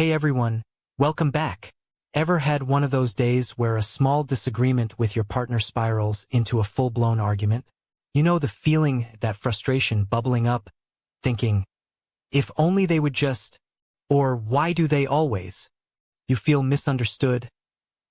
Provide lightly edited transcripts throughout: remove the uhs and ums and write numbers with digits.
Hey everyone, welcome back. Ever had one of those days where a small disagreement with your partner spirals into a full-blown argument? You know the feeling, that frustration bubbling up, thinking, if only they would just, or why do they always? You feel misunderstood,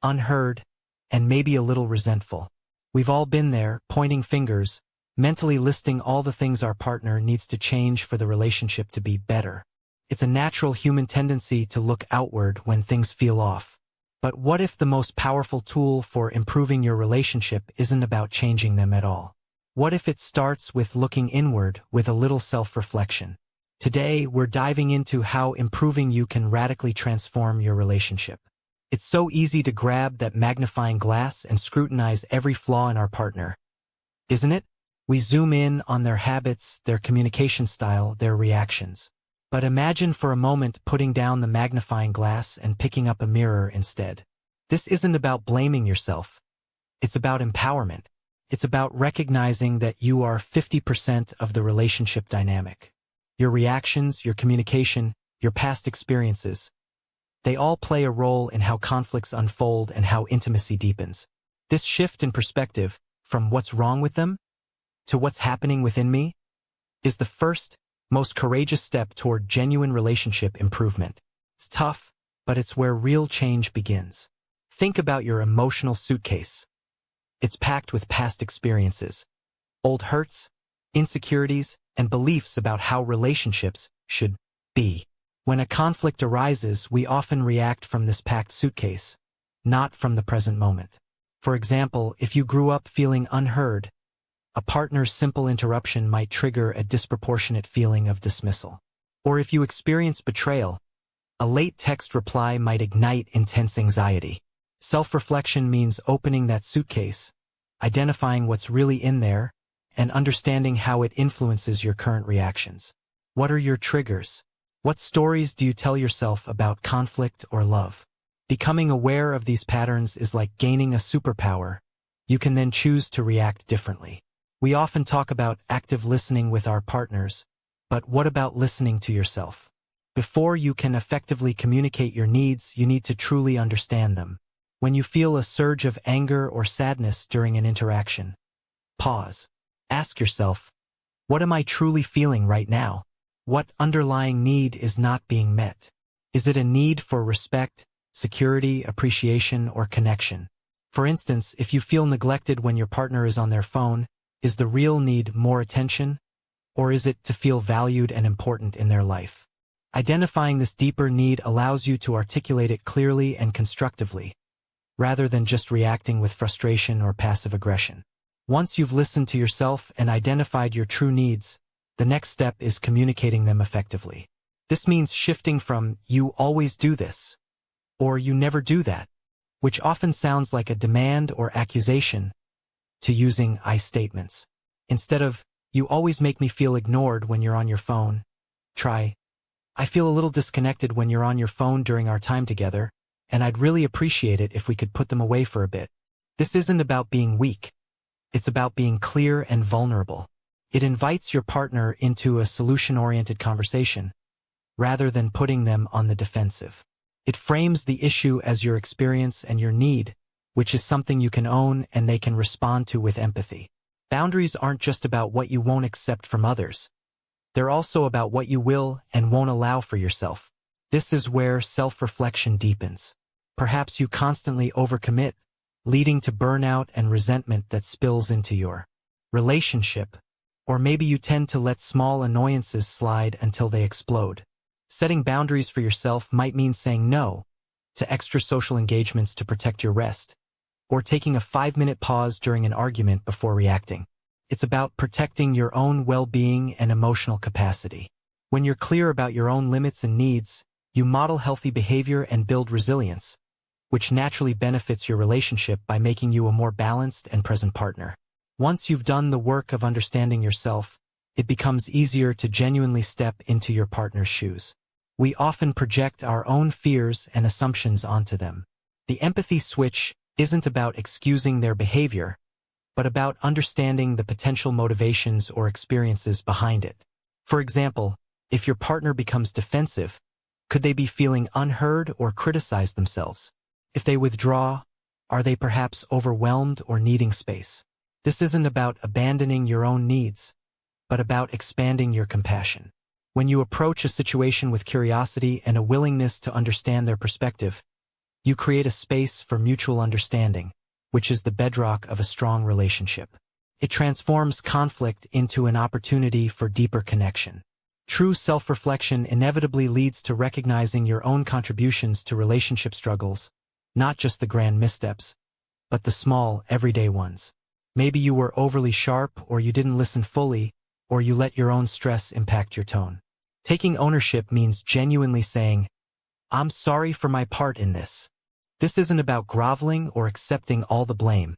unheard, and maybe a little resentful. We've all been there, pointing fingers, mentally listing all the things our partner needs to change for the relationship to be better. It's a natural human tendency to look outward when things feel off. But what if the most powerful tool for improving your relationship isn't about changing them at all? What if it starts with looking inward with a little self-reflection? Today, we're diving into how improving you can radically transform your relationship. It's so easy to grab that magnifying glass and scrutinize every flaw in our partner, isn't it? We zoom in on their habits, their communication style, their reactions. But imagine for a moment putting down the magnifying glass and picking up a mirror instead. This isn't about blaming yourself. It's about empowerment. It's about recognizing that you are 50% of the relationship dynamic. Your reactions, your communication, your past experiences, they all play a role in how conflicts unfold and how intimacy deepens. This shift in perspective, from what's wrong with them to what's happening within me, is the first, most courageous step toward genuine relationship improvement. It's tough, but it's where real change begins. Think about your emotional suitcase. It's packed with past experiences, old hurts, insecurities, and beliefs about how relationships should be. When a conflict arises, we often react from this packed suitcase, not from the present moment. For example, if you grew up feeling unheard, a partner's simple interruption might trigger a disproportionate feeling of dismissal. Or if you experience betrayal, a late text reply might ignite intense anxiety. Self-reflection means opening that suitcase, identifying what's really in there, and understanding how it influences your current reactions. What are your triggers? What stories do you tell yourself about conflict or love? Becoming aware of these patterns is like gaining a superpower. You can then choose to react differently. We often talk about active listening with our partners, but what about listening to yourself? Before you can effectively communicate your needs, you need to truly understand them. When you feel a surge of anger or sadness during an interaction, pause. Ask yourself, what am I truly feeling right now? What underlying need is not being met? Is it a need for respect, security, appreciation, or connection? For instance, if you feel neglected when your partner is on their phone, is the real need more attention, or is it to feel valued and important in their life? Identifying this deeper need allows you to articulate it clearly and constructively, rather than just reacting with frustration or passive aggression. Once you've listened to yourself and identified your true needs, the next step is communicating them effectively. This means shifting from, "you always do this," or "you never do that," which often sounds like a demand or accusation, to using I statements. Instead of, "you always make me feel ignored when you're on your phone," try, "I feel a little disconnected when you're on your phone during our time together, and I'd really appreciate it if we could put them away for a bit." This isn't about being weak. It's about being clear and vulnerable. It invites your partner into a solution-oriented conversation, rather than putting them on the defensive. It frames the issue as your experience and your need, which is something you can own and they can respond to with empathy. Boundaries aren't just about what you won't accept from others. They're also about what you will and won't allow for yourself. This is where self-reflection deepens. Perhaps you constantly overcommit, leading to burnout and resentment that spills into your relationship. Or maybe you tend to let small annoyances slide until they explode. Setting boundaries for yourself might mean saying no to extra social engagements to protect your rest, or taking a 5-minute pause during an argument before reacting. It's about protecting your own well-being and emotional capacity. When you're clear about your own limits and needs, you model healthy behavior and build resilience, which naturally benefits your relationship by making you a more balanced and present partner. Once you've done the work of understanding yourself, it becomes easier to genuinely step into your partner's shoes. We often project our own fears and assumptions onto them. The empathy switch isn't about excusing their behavior, but about understanding the potential motivations or experiences behind it. For example, if your partner becomes defensive, Could they be feeling unheard or criticized themselves? If they withdraw, are they perhaps overwhelmed or needing space? This isn't about abandoning your own needs, but about expanding your compassion. When you approach a situation with curiosity and a willingness to understand their perspective, you create a space for mutual understanding, which is the bedrock of a strong relationship. It transforms conflict into an opportunity for deeper connection. True self-reflection inevitably leads to recognizing your own contributions to relationship struggles, not just the grand missteps, but the small, everyday ones. Maybe you were overly sharp, or you didn't listen fully, or you let your own stress impact your tone. Taking ownership means genuinely saying, "I'm sorry for my part in this." This isn't about groveling or accepting all the blame.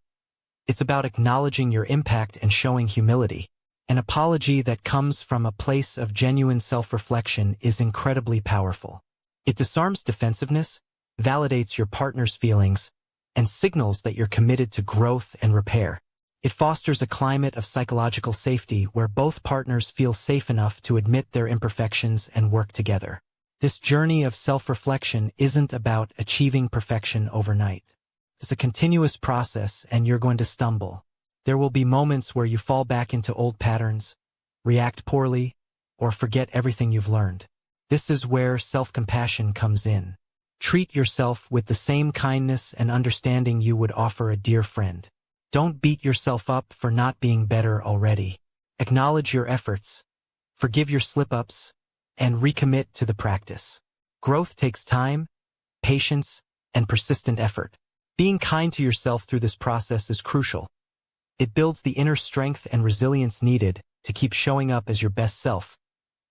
It's about acknowledging your impact and showing humility. An apology that comes from a place of genuine self-reflection is incredibly powerful. It disarms defensiveness, validates your partner's feelings, and signals that you're committed to growth and repair. It fosters a climate of psychological safety where both partners feel safe enough to admit their imperfections and work together. This journey of self-reflection isn't about achieving perfection overnight. It's a continuous process, and you're going to stumble. There will be moments where you fall back into old patterns, react poorly, or forget everything you've learned. This is where self-compassion comes in. Treat yourself with the same kindness and understanding you would offer a dear friend. Don't beat yourself up for not being better already. Acknowledge your efforts, forgive your slip-ups, and recommit to the practice. Growth takes time, patience, and persistent effort. Being kind to yourself through this process is crucial. It builds the inner strength and resilience needed to keep showing up as your best self,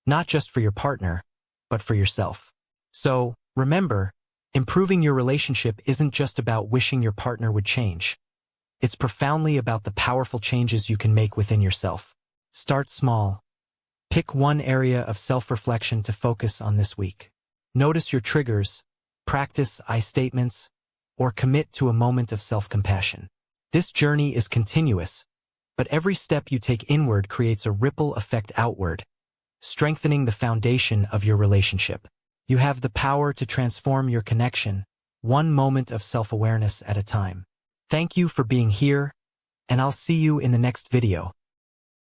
not just for your partner, but for yourself. So, remember, improving your relationship isn't just about wishing your partner would change. It's profoundly about the powerful changes you can make within yourself. Start small. Pick one area of self-reflection to focus on this week. Notice your triggers, practice I statements, or commit to a moment of self-compassion. This journey is continuous, but every step you take inward creates a ripple effect outward, strengthening the foundation of your relationship. You have the power to transform your connection, one moment of self-awareness at a time. Thank you for being here, and I'll see you in the next video.